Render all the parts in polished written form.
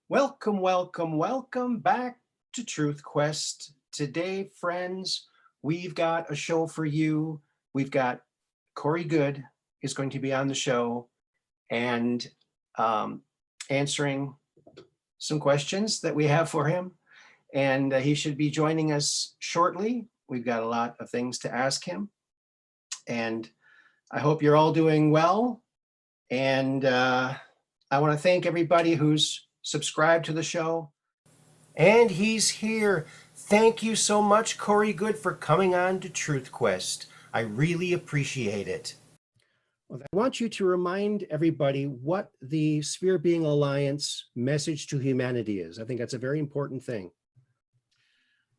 Welcome, welcome, welcome back to Truth Quest. Today, friends, we've got a show for you. We've got Goode is going to be on the show and answering some questions that we have for him. And he should be joining us shortly. We've got a lot of things to ask him. And I hope you're all doing well. And I want to thank everybody who's subscribed to the show. And he's here. Thank you so much, Goode, for coming on to Truth Quest. I really appreciate it. Well, I want you to remind everybody what the Sphere Being Alliance message to humanity is. I think that's a very important thing.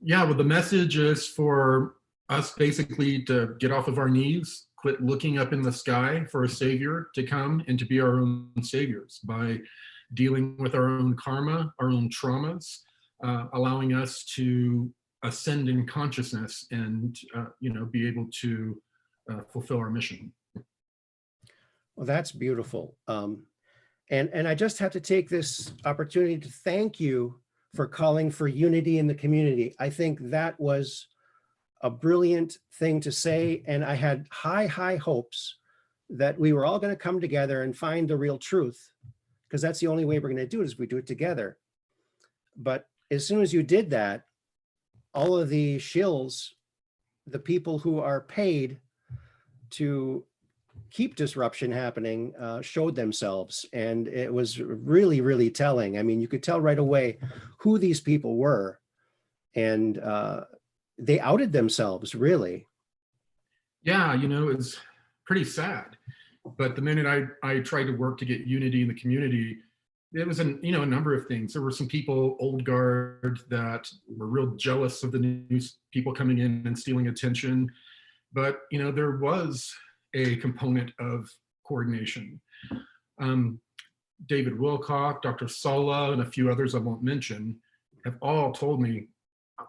Yeah, well, the message is for us basically to get off of our knees, quit looking up in the sky for a savior to come and to be our own saviors by dealing with our own karma, our own traumas, allowing us to ascend in consciousness and be able to fulfill our mission. Well, that's beautiful. And I just have to take this opportunity to thank you for calling for unity in the community. I think that was a brilliant thing to say. And I had high, high hopes that we were all going to come together and find the real truth, because that's the only way we're going to do it, is we do it together. But as soon as you did that, all of the shills, the people who are paid to keep disruption happening, showed themselves. And it was really, really telling. I mean, you could tell right away who these people were. And they outed themselves, really. Yeah, it's pretty sad. But the minute I tried to work to get unity in the community, it was a number of things. There were some people, old guard, that were real jealous of the new people coming in and stealing attention. But there was a component of coordination. David Wilcock, Dr. Sala, and a few others I won't mention have all told me,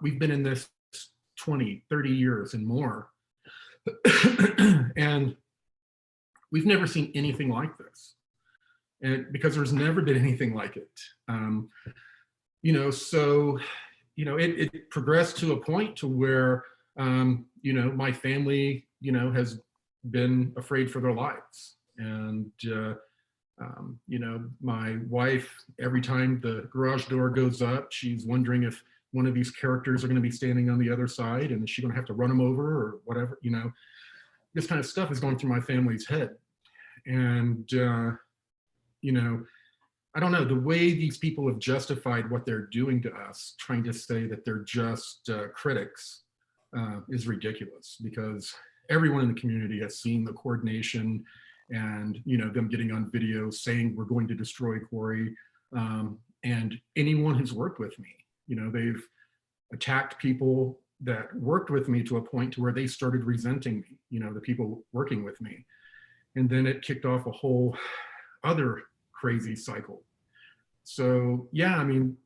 we've been in this 20, 30 years and more. And we've never seen anything like this. And because there's never been anything like it. It progressed to a point to where, my family, has been afraid for their lives. And, my wife, every time the garage door goes up, she's wondering if one of these characters are going to be standing on the other side, and is she going to have to run them over or whatever, this kind of stuff is going through my family's head. And, I don't know, the way these people have justified what they're doing to us, trying to say that they're just critics, is ridiculous, because everyone in the community has seen the coordination and, them getting on video saying we're going to destroy Quarry. And anyone who's worked with me, they've attacked people that worked with me to a point to where they started resenting me, the people working with me. And then it kicked off a whole other crazy cycle. So yeah, I mean,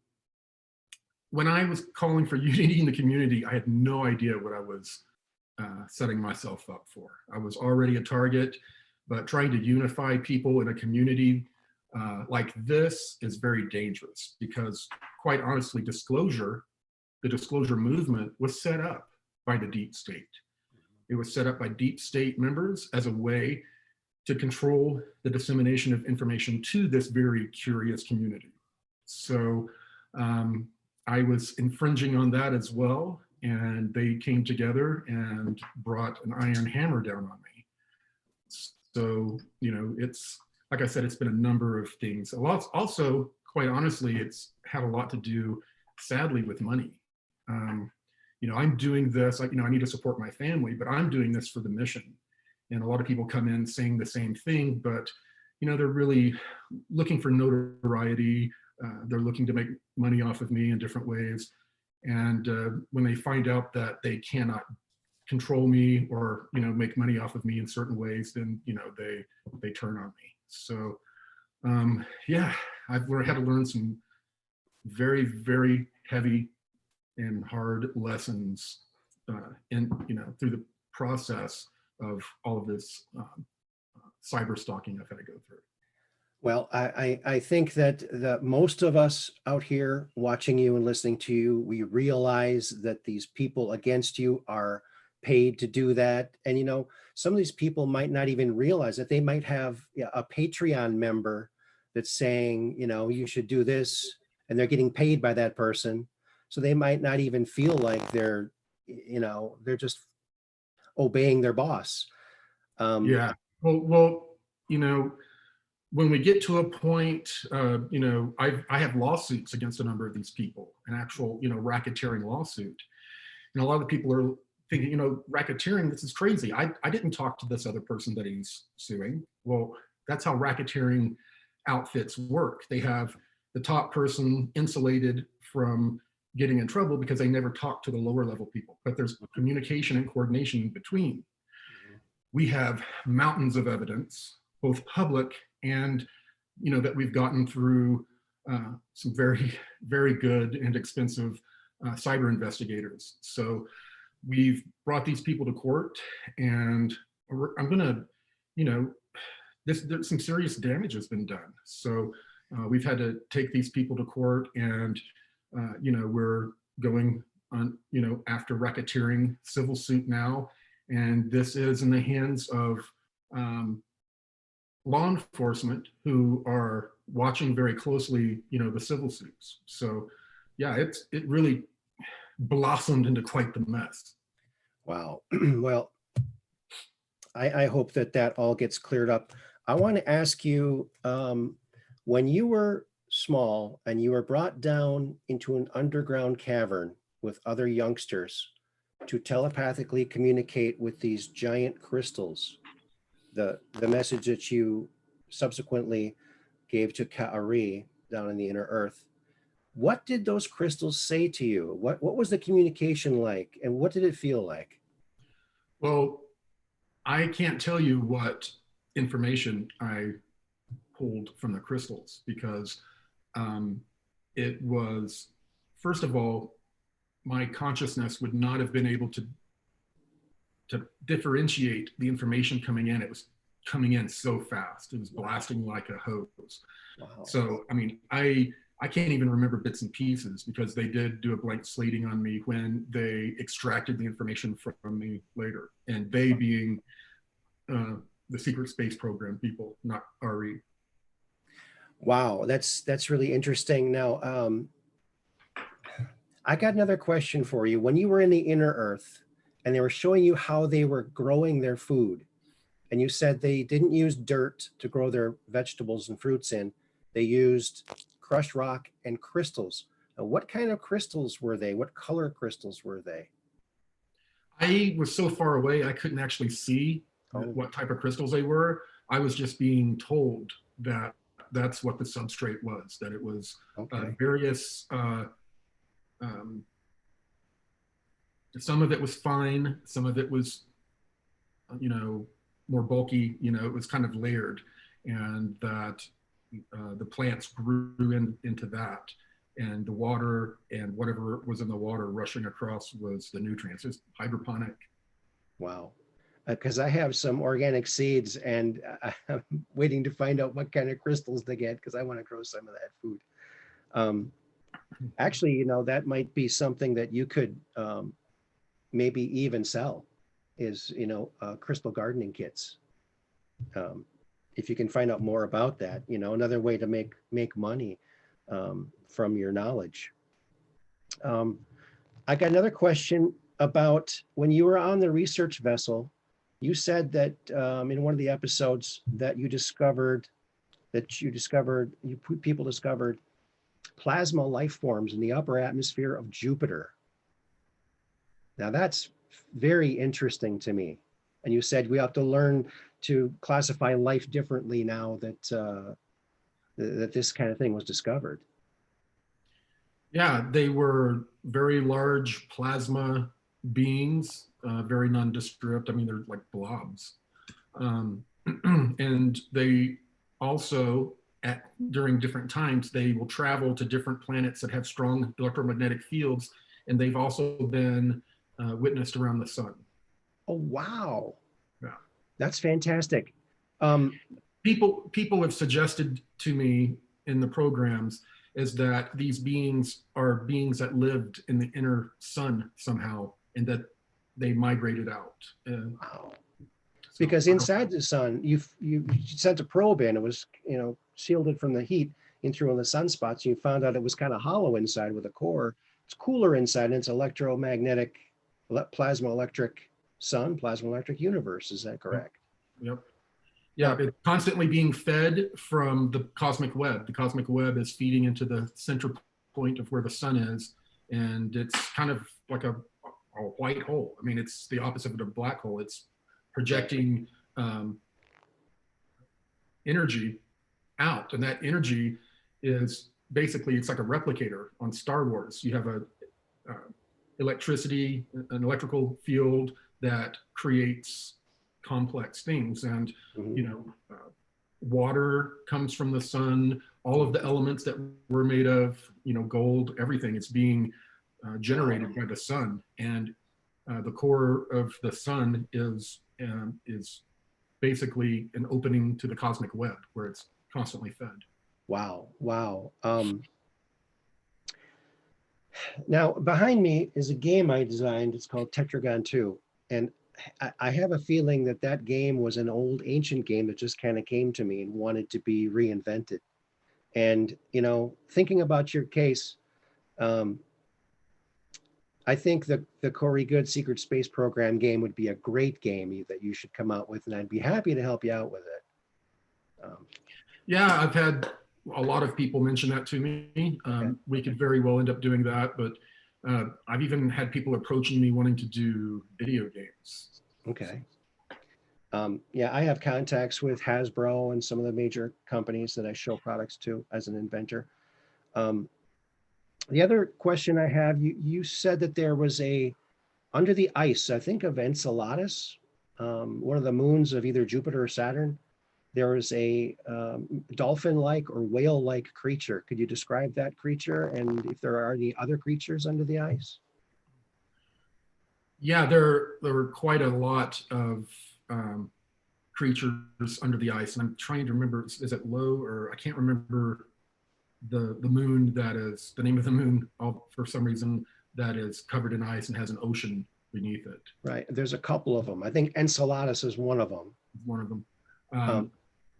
when I was calling for unity in the community, I had no idea what I was setting myself up for. I was already a target, but trying to unify people in a community like this is very dangerous, because quite honestly, the disclosure movement was set up by the deep state. It was set up by deep state members as a way to control the dissemination of information to this very curious community. So I was infringing on that as well, and they came together and brought an iron hammer down on me. So, it's, like I said, it's been a number of things. Also, quite honestly, it's had a lot to do, sadly, with money. I'm doing this, I need to support my family, but I'm doing this for the mission. And a lot of people come in saying the same thing, but they're really looking for notoriety. They're looking to make money off of me in different ways. And when they find out that they cannot control me or make money off of me in certain ways, then they turn on me. So yeah, I've had to learn some very, very heavy and hard lessons through the process of all of this cyber stalking I've had to go through. Well, I think that most of us out here watching you and listening to you, we realize that these people against you are paid to do that. And, some of these people might not even realize that they might have, yeah, a Patreon member that's saying, you should do this, and they're getting paid by that person. So they might not even feel like they're just obeying their boss. Um, Yeah. Well, you know, when we get to a point, I have lawsuits against a number of these people, an actual, racketeering lawsuit. And a lot of people are thinking, racketeering, this is crazy. I didn't talk to this other person that he's suing. Well, that's how racketeering outfits work. They have the top person insulated from getting in trouble because they never talk to the lower level people, but there's communication and coordination in between. We have mountains of evidence, both public and that we've gotten through some very, very good and expensive cyber investigators. So we've brought these people to court, and I'm gonna, there's some serious damage has been done. So we've had to take these people to court, and we're going on, after racketeering civil suit now, and this is in the hands of law enforcement who are watching very closely, the civil suits. So yeah, it really blossomed into quite the mess. wow. Well, I hope that all gets cleared up. I want to ask you, when you were small and you were brought down into an underground cavern with other youngsters to telepathically communicate with these giant crystals, the message that you subsequently gave to Ka'ari down in the inner earth, what did those crystals say to you? What was the communication like, and what did it feel like? Well, I can't tell you what information I pulled from the crystals, because it was, first of all, my consciousness would not have been able to differentiate the information coming in. It was coming in so fast. It was blasting like a hose. Wow. So, I mean, I can't even remember bits and pieces, because they did do a blank slating on me when they extracted the information from me later. And they being the secret space program people, not RE. Wow, that's really interesting. Now, I got another question for you. When you were in the inner earth and they were showing you how they were growing their food, and you said they didn't use dirt to grow their vegetables and fruits in, they used crushed rock and crystals. Now, what kind of crystals were they? What color crystals were they? I was so far away, I couldn't actually see Oh, what type of crystals they were. I was just being told that that's what the substrate was, that it was okay. various, um, some of it was fine, some of it was, more bulky, it was kind of layered, and that the plants grew into that. And the water and whatever was in the water rushing across was the nutrients. It's hydroponic. Wow. Because I have some organic seeds, and I'm waiting to find out what kind of crystals to get, because I want to grow some of that food. Actually, that might be something that you could maybe even sell, is, crystal gardening kits. If you can find out more about that, another way to make money from your knowledge. I got another question about when you were on the research vessel. You said that in one of the episodes that people discovered plasma life forms in the upper atmosphere of Jupiter. Now that's very interesting to me. And you said we have to learn to classify life differently now that that this kind of thing was discovered. Yeah, they were very large plasma beings, very nondescript. I mean, they're like blobs. Um, and they also, during different times, they will travel to different planets that have strong electromagnetic fields, and they've also been witnessed around the sun. Oh, wow. Yeah. That's fantastic. Um, people have suggested to me in the programs is that these beings are beings that lived in the inner sun somehow, and that they migrated out. Wow. So Because inside the sun, you sent a probe in, it was, shielded from the heat in through all the sunspots. You found out it was kind of hollow inside with a core. It's cooler inside, and it's electromagnetic, plasma electric sun, plasma electric universe. Is that correct? Yep. Now, Yeah, it's constantly being fed from the cosmic web. The cosmic web is feeding into the center point of where the sun is, and it's kind of like a white hole. I mean, it's the opposite of a black hole. It's projecting energy out, and that energy is basically, it's like a replicator on Star Wars. You have a electricity, an electrical field that creates complex things, and water comes from the sun. All of the elements that we're made of, gold, everything, it's being generated by the sun, and the core of the sun is basically an opening to the cosmic web where it's constantly fed. wow, wow. Now, behind me is a game I designed. It's called Tetragon 2. And I have a feeling that that game was an old ancient game that just kind of came to me and wanted to be reinvented. And, thinking about your case, I think the Corey Goode Secret Space Program game would be a great game that you should come out with, and I'd be happy to help you out with it. Yeah, I've had a lot of people mention that to me. Okay. We could very well end up doing that, but I've even had people approaching me wanting to do video games. Okay. Yeah, I have contacts with Hasbro and some of the major companies that I show products to as an inventor. The other question I have, you said that there was under the ice, I think of Enceladus, one of the moons of either Jupiter or Saturn, there is a dolphin-like or whale-like creature. Could you describe that creature, and if there are any other creatures under the ice? Yeah, there were quite a lot of creatures under the ice, and I'm trying to remember, is it Lo, or I can't remember the moon that is, the name of the moon, for some reason, that is covered in ice and has an ocean beneath it. Right, there's a couple of them. I think Enceladus is one of them. One of them.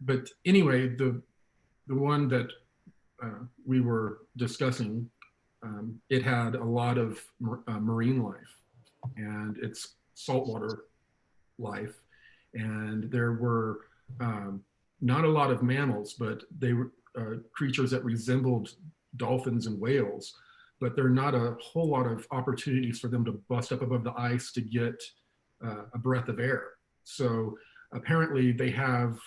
But anyway, the one that we were discussing, it had a lot of marine life, and it's saltwater life. And there were not a lot of mammals, but they were creatures that resembled dolphins and whales, but there are not a whole lot of opportunities for them to bust up above the ice to get a breath of air. So apparently they have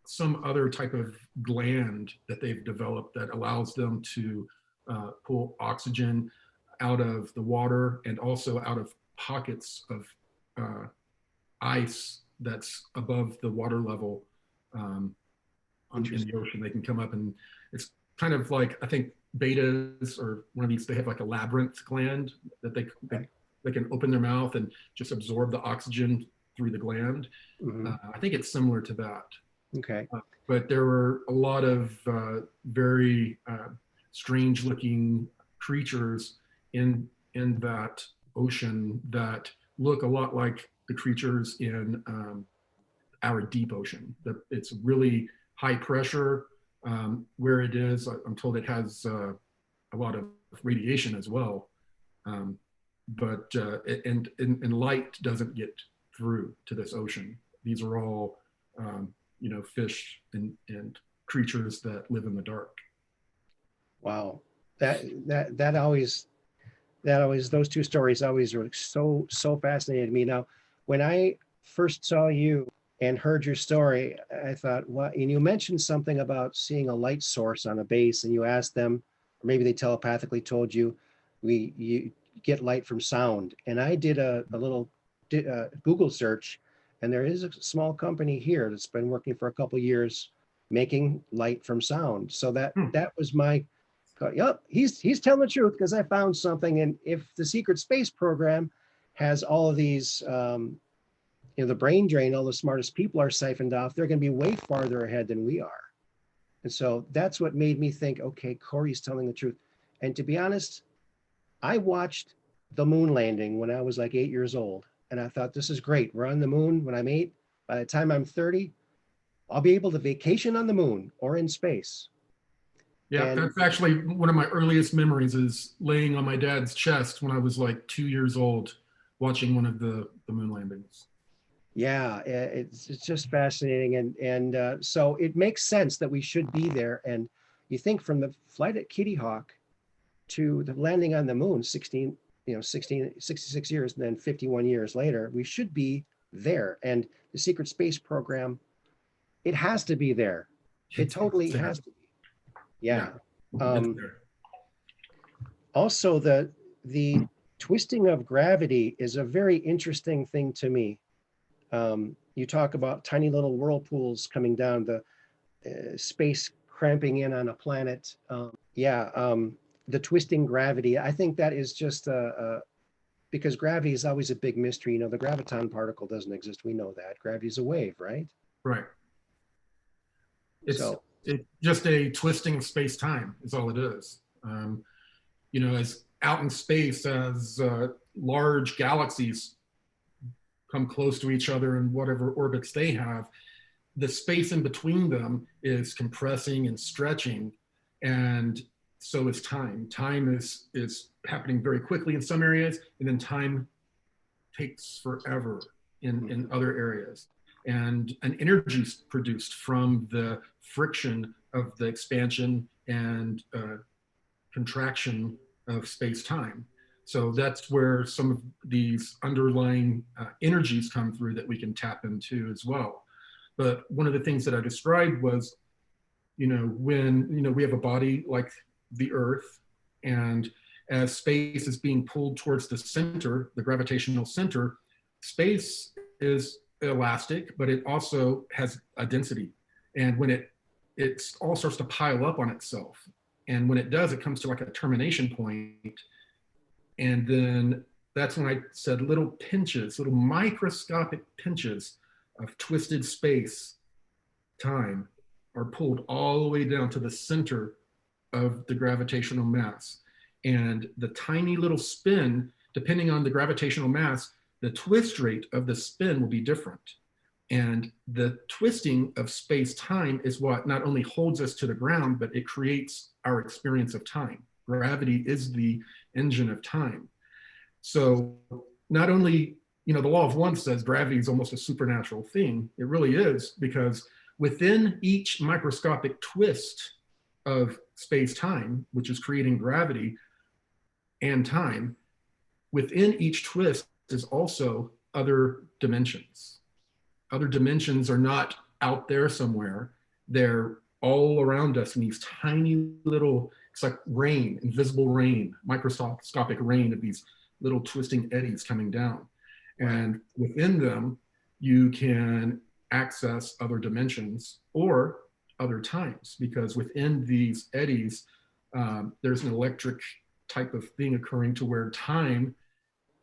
some other type of gland that they've developed that allows them to pull oxygen out of the water and also out of pockets of ice that's above the water level in the ocean. They can come up, and it's kind of like, I think betas or one of these, they have like a labyrinth gland that they can open their mouth and just absorb the oxygen through the gland. Mm-hmm. I think it's similar to that. Okay. But there were a lot of very strange looking creatures in that ocean that look a lot like the creatures in our deep ocean. It's really high pressure where it is. I'm told it has a lot of radiation as well. But light doesn't get through to this ocean. These are all fish and creatures that live in the dark. Wow, that always those two stories always were so fascinated me. Now, when I first saw you and heard your story, I thought, well, and you mentioned something about seeing a light source on a base, and you asked them, or maybe they telepathically told you, you get light from sound. And I did a little Google search, and there is a small company here that's been working for a couple of years making light from sound. So that was my, yep, he's telling the truth, because I found something. And if the secret space program has all of these the brain drain, all the smartest people are siphoned off, they're going to be way farther ahead than we are. And so that's what made me think, okay, Corey's telling the truth. And to be honest, I watched the moon landing when I was like 8 years old. And I thought, this is great. We're on the moon when I'm 8. By the time I'm 30, I'll be able to vacation on the moon or in space. Yeah, And that's actually one of my earliest memories is laying on my dad's chest when I was like 2 years old, watching one of the moon landings. yeah, it's just fascinating. And so it makes sense that we should be there. And you think from the flight at Kitty Hawk to the landing on the moon, 66 years, and then 51 years later, we should be there. And the secret space program, it has to be there. It totally there. has to be. Yeah. It's there. Also, the twisting of gravity is a very interesting thing to me. You talk about tiny little whirlpools coming down, the space cramping in on a planet. The twisting gravity. I think that is just because gravity is always a big mystery. You know, the graviton particle doesn't exist. We know that. Gravity is a wave, right? Right. It's So, just a twisting of space-time is all it is. As out in space, as large galaxies come close to each other in whatever orbits they have, the space in between them is compressing and stretching, and so is time. Time is happening very quickly in some areas, and then time takes forever in other areas. And an energy is produced from the friction of the expansion and contraction of space-time. So that's where some of these underlying energies come through that we can tap into as well. But one of the things that I described was, when, we have a body like the Earth, and as space is being pulled towards the center, the gravitational center, space is elastic, but it also has a density. And when it all starts to pile up on itself. And when it does, it comes to like a termination point. And then that's when I said little pinches, little microscopic pinches of twisted space time are pulled all the way down to the center of the gravitational mass. And the tiny little spin, depending on the gravitational mass, the twist rate of the spin will be different. And the twisting of space-time is what not only holds us to the ground, but it creates our experience of time. Gravity is the engine of time. So not only, the law of one says gravity is almost a supernatural thing. It really is, because within each microscopic twist of space-time, which is creating gravity and time, within each twist is also other dimensions. Other dimensions are not out there somewhere. They're all around us in these tiny little, it's like rain, invisible rain, microscopic rain of these little twisting eddies coming down. And within them, you can access other dimensions or other times, because within these eddies, there's an electric type of thing occurring to where time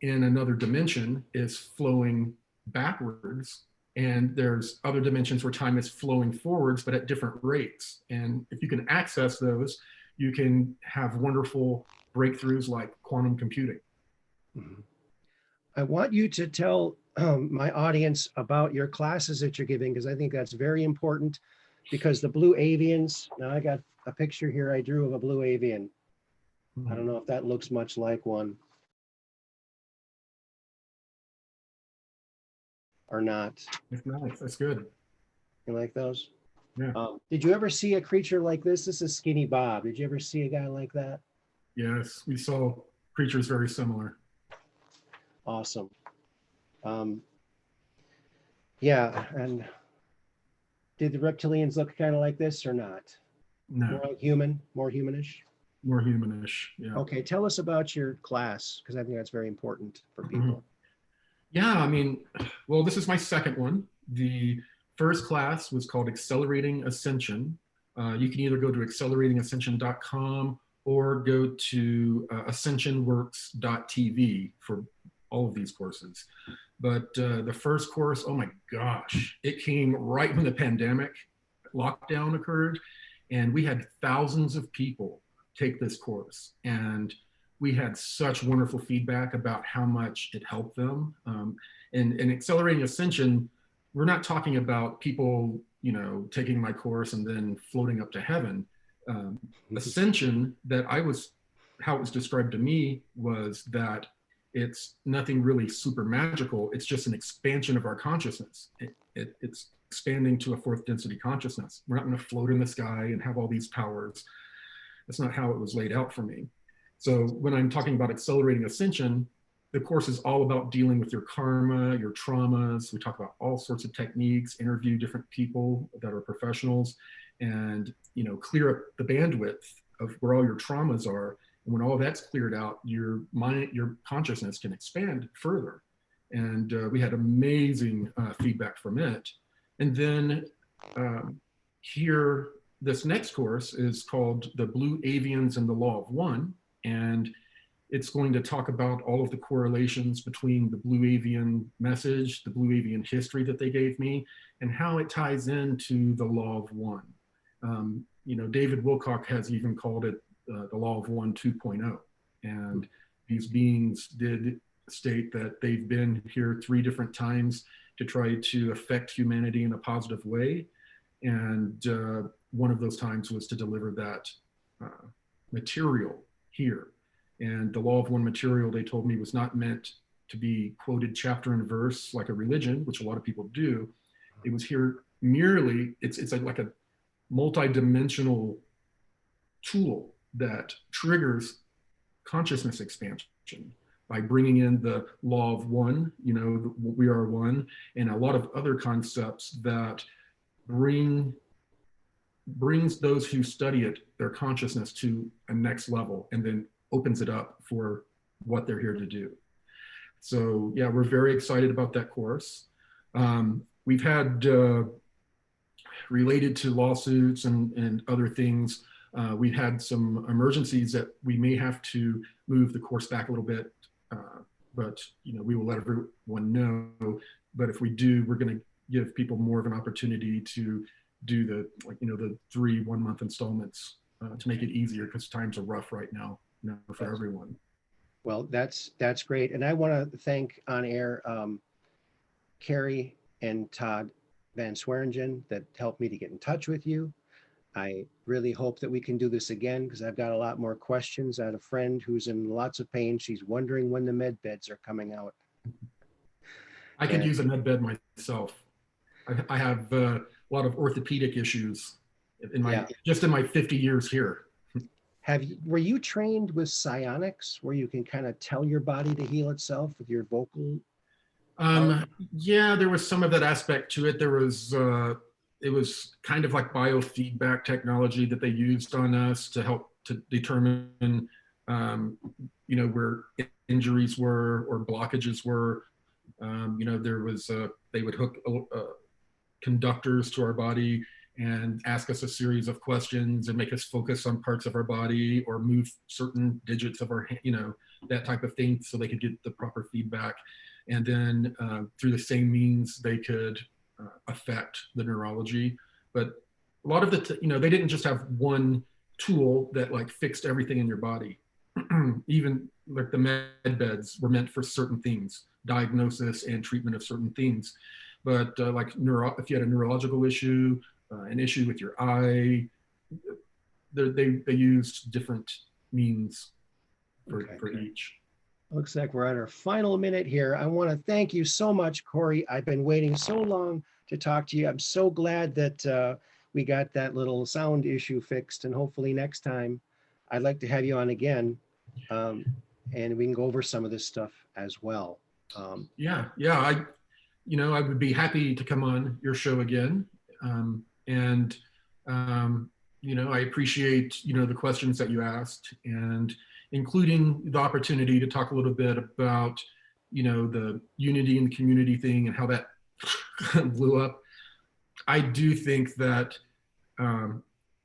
in another dimension is flowing backwards, and there's other dimensions where time is flowing forwards, but at different rates. And if you can access those, you can have wonderful breakthroughs like quantum computing. mm-hmm. I want you to tell my audience about your classes that you're giving, because I think that's very important, because the blue avians, now I got a picture here I drew of a blue avian. I don't know if that looks much like one or not. It's nice. That's good. You like those? Yeah. Did you ever see a creature like this? This is Skinny Bob. Did you ever see a guy like that? Yes, we saw creatures very similar. Awesome. Yeah, and did the reptilians look kind of like this or not? No. More like human, more humanish? More humanish, yeah. Okay, tell us about your class, because I think that's very important for people. Yeah, well, this is my second one. The first class was called Accelerating Ascension. You can either go to acceleratingascension.com or go to ascensionworks.tv for all of these courses. But the first course, oh my gosh, it came right when the pandemic lockdown occurred, and we had thousands of people take this course, and we had such wonderful feedback about how much it helped them. And Accelerating Ascension, we're not talking about people, taking my course and then floating up to heaven. Ascension, how it was described to me was that it's nothing really super magical. It's just an expansion of our consciousness. It's expanding to a fourth density consciousness. We're not going to float in the sky and have all these powers. That's not how it was laid out for me. So when I'm talking about accelerating ascension, the course is all about dealing with your karma, your traumas. We talk about all sorts of techniques, interview different people that are professionals, and clear up the bandwidth of where all your traumas are. And when all that's cleared out, your mind, your consciousness can expand further. And we had amazing feedback from it. And then here, this next course is called The Blue Avians and the Law of One. And it's going to talk about all of the correlations between the Blue Avian message, the Blue Avian history that they gave me, and how it ties into the Law of One. David Wilcock has even called it the Law of One 2.0. And these beings did state that they've been here 3 different times to try to affect humanity in a positive way. And one of those times was to deliver that material here. And the Law of One material, they told me, was not meant to be quoted chapter and verse like a religion, which a lot of people do. It was here merely, it's like a multi-dimensional tool that triggers consciousness expansion by bringing in the Law of One, we are one, and a lot of other concepts that brings those who study it, their consciousness, to a next level, and then opens it up for what they're here to do. So yeah, we're very excited about that course. We've had, related to lawsuits and other things, we've had some emergencies that we may have to move the course back a little bit, but we will let everyone know. But if we do, we're going to give people more of an opportunity to do the 3 1-month installments to make it easier, because times are rough right now for everyone. Well, that's great. And I want to thank on air Carrie and Todd Van Swearingen that helped me to get in touch with you. I really hope that we can do this again, because I've got a lot more questions. I had a friend who's in lots of pain. She's wondering when the med beds are coming out. I could use a med bed myself. I have a lot of orthopedic issues just in my 50 years here. Were you trained with psionics, where you can kind of tell your body to heal itself with your vocal? Yeah, there was some of that aspect to it. It was kind of like biofeedback technology that they used on us to help to determine, where injuries were or blockages were. They would hook conductors to our body and ask us a series of questions and make us focus on parts of our body or move certain digits of our, that type of thing, so they could get the proper feedback. And then through the same means, they could affect the neurology. But a lot of they didn't just have one tool that like fixed everything in your body. Even like the med beds were meant for certain things, diagnosis and treatment of certain things. But if you had a neurological issue, an issue with your eye, they used different means for each. Looks like we're on our final minute here. I want to thank you so much, Corey. I've been waiting so long to talk to you. I'm so glad that we got that little sound issue fixed, and hopefully next time I'd like to have you on again, and we can go over some of this stuff as well. Yeah. I would be happy to come on your show again. I appreciate, the questions that you asked, and including the opportunity to talk a little bit about, the unity and the community thing and how that blew up. I do think that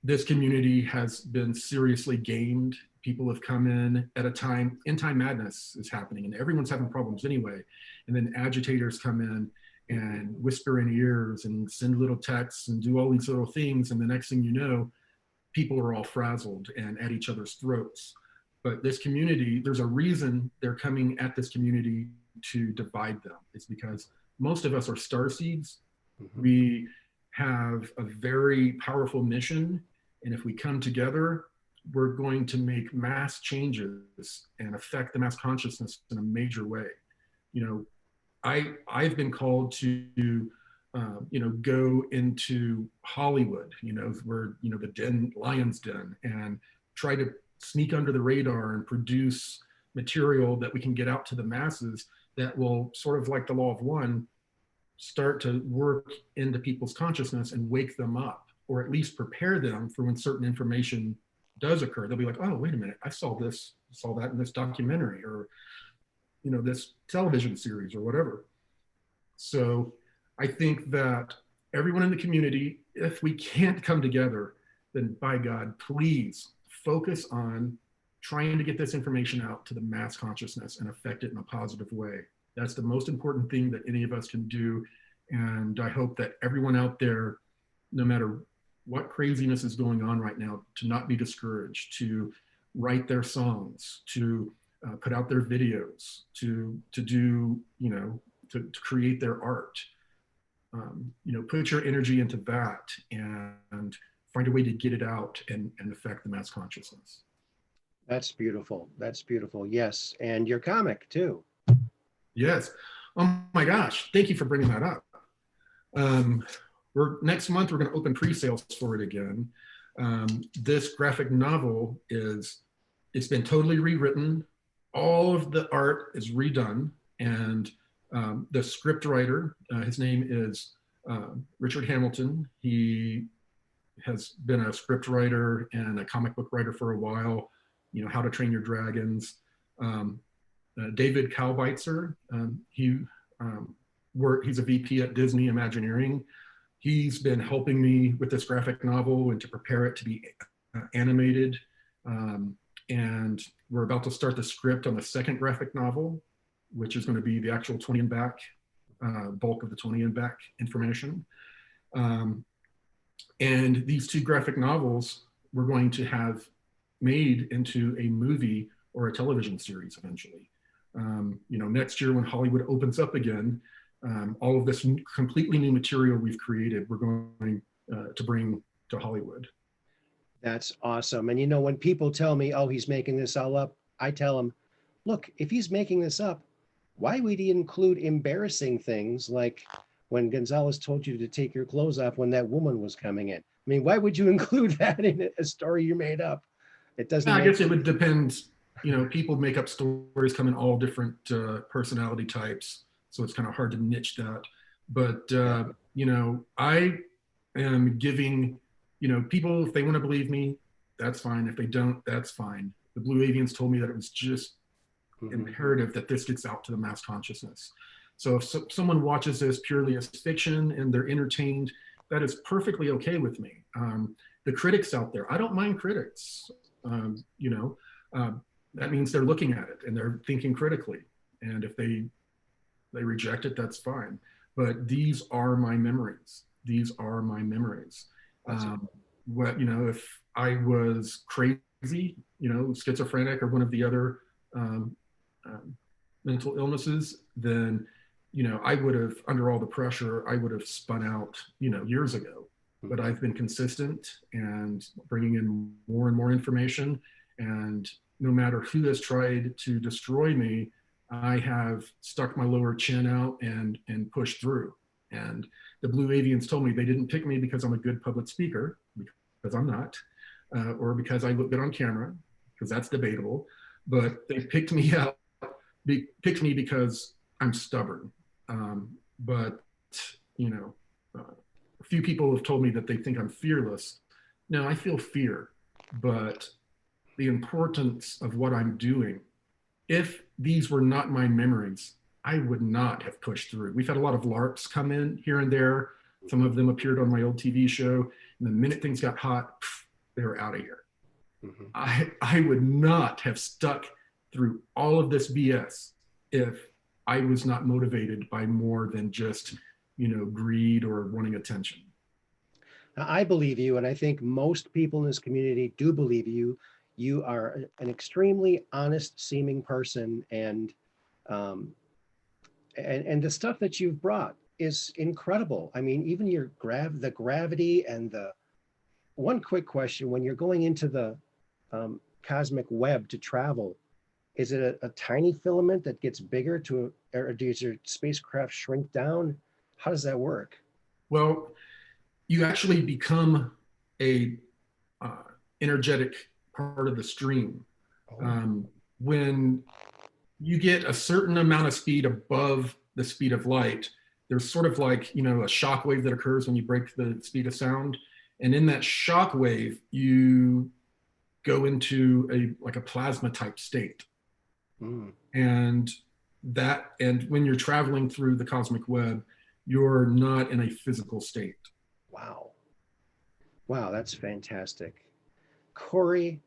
this community has been seriously gamed People have come in at a time, end time madness is happening and everyone's having problems anyway. And then agitators come in and whisper in ears and send little texts and do all these little things. And the next thing you know, people are all frazzled and at each other's throats. But this community, there's a reason they're coming at this community to divide them. It's because most of us are starseeds. We have a very powerful mission. And if we come together, we're going to make mass changes and affect the mass consciousness in a major way. You know, I've been called to, go into Hollywood, where, the den, lion's den, and try to sneak under the radar and produce material that we can get out to the masses that will, sort of like the law of one, start to work into people's consciousness and wake them up, or at least prepare them for when certain information does occur. They'll be like, oh, wait a minute, I saw that in this documentary, or this television series or whatever. So I think that everyone in the community, if we can't come together, then by God, please focus on trying to get this information out to the mass consciousness and affect it in a positive way. That's the most important thing that any of us can do. And I hope that everyone out there, no matter what craziness is going on right now, to not be discouraged, to write their songs, to put out their videos, to do, to create their art. Put your energy into that and find a way to get it out and affect the mass consciousness. That's beautiful. That's beautiful. Yes. And your comic too. Yes. Oh my gosh. Thank you for bringing that up. Next month, we're going to open pre-sales for it again. This graphic novel it's been totally rewritten. All of the art is redone. And the script writer, his name is Richard Hamilton. He has been a script writer and a comic book writer for a while. How to Train Your Dragons. David Kalbeitzer, he's a VP at Disney Imagineering. He's been helping me with this graphic novel and to prepare it to be animated. And we're about to start the script on the second graphic novel, which is going to be the actual 20 and back, bulk of the 20 and back information. And these two graphic novels we're going to have made into a movie or a television series eventually. Next year when Hollywood opens up again, all of this completely new material we've created, we're going to bring to Hollywood. That's awesome. And when people tell me, oh, he's making this all up, I tell them, look, if he's making this up, why would he include embarrassing things like when Gonzalez told you to take your clothes off when that woman was coming in? I mean, why would you include that in a story you made up? It doesn't. I guess it would depend. People make up stories, come in all different personality types. So it's kind of hard to niche that. But, I am giving, people, if they want to believe me, that's fine. If they don't, that's fine. The Blue Avians told me that it was just imperative that this gets out to the mass consciousness. So if someone watches this purely as fiction and they're entertained, that is perfectly okay with me. The critics out there, I don't mind critics. That means they're looking at it and they're thinking critically. And if they reject it, that's fine. But these are my memories. These are my memories. If I was crazy, schizophrenic or one of the other mental illnesses, then, I would have, under all the pressure, I would have spun out, years ago. But I've been consistent and bringing in more and more information. And no matter who has tried to destroy me, I have stuck my lower chin out and pushed through. And the Blue Avians told me they didn't pick me because I'm a good public speaker, because I'm not, or because I look good on camera, because that's debatable. But they picked me because I'm stubborn. A few people have told me that they think I'm fearless. No, I feel fear, but the importance of what I'm doing, if these were not my memories, I would not have pushed through. We've had a lot of LARPs come in here and there. Some of them appeared on my old TV show. And the minute things got hot, they were out of here. Mhm. I would not have stuck through all of this BS if I was not motivated by more than just, greed or wanting attention. Now, I believe you, and I think most people in this community do believe you. You are an extremely honest seeming person, um, and the stuff that you've brought is incredible. I mean, even the gravity and the one quick question: when you're going into the cosmic web to travel, is it a tiny filament that gets bigger or does your spacecraft shrink down? How does that work? Well, you actually become a uh, energetic part of the stream. Oh, Um, when you get a certain amount of speed above the speed of light, there's sort of like, a shock wave that occurs when you break the speed of sound. And in that shock wave, you go into like a plasma type state. mm, And and when you're traveling through the cosmic web, you're not in a physical state. wow. Wow, that's fantastic. Corey,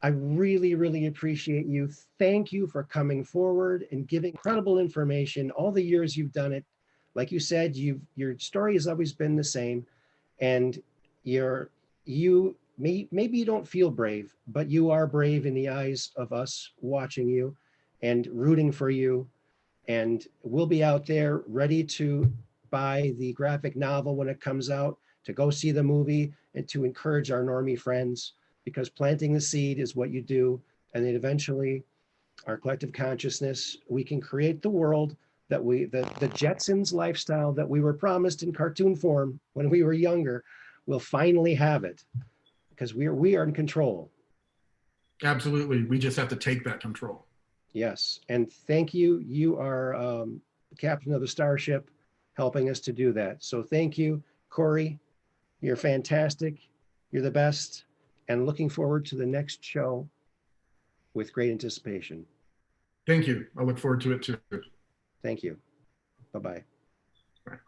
I really, really appreciate you. Thank you for coming forward and giving incredible information. All the years you've done it, like you said, your story has always been the same, and maybe you don't feel brave, but you are brave in the eyes of us watching you and rooting for you. And we'll be out there ready to buy the graphic novel when it comes out, to go see the movie, and to encourage our normie friends, because planting the seed is what you do. And then eventually, our collective consciousness, we can create the world the Jetsons lifestyle that we were promised in cartoon form when we were younger. We'll finally have it because we are in control. Absolutely. We just have to take that control. Yes, and thank you. You are the captain of the starship, helping us to do that. So thank you, Corey. You're fantastic. You're the best, and looking forward to the next show with great anticipation. Thank you. I look forward to it too. Thank you. Bye bye. Bye.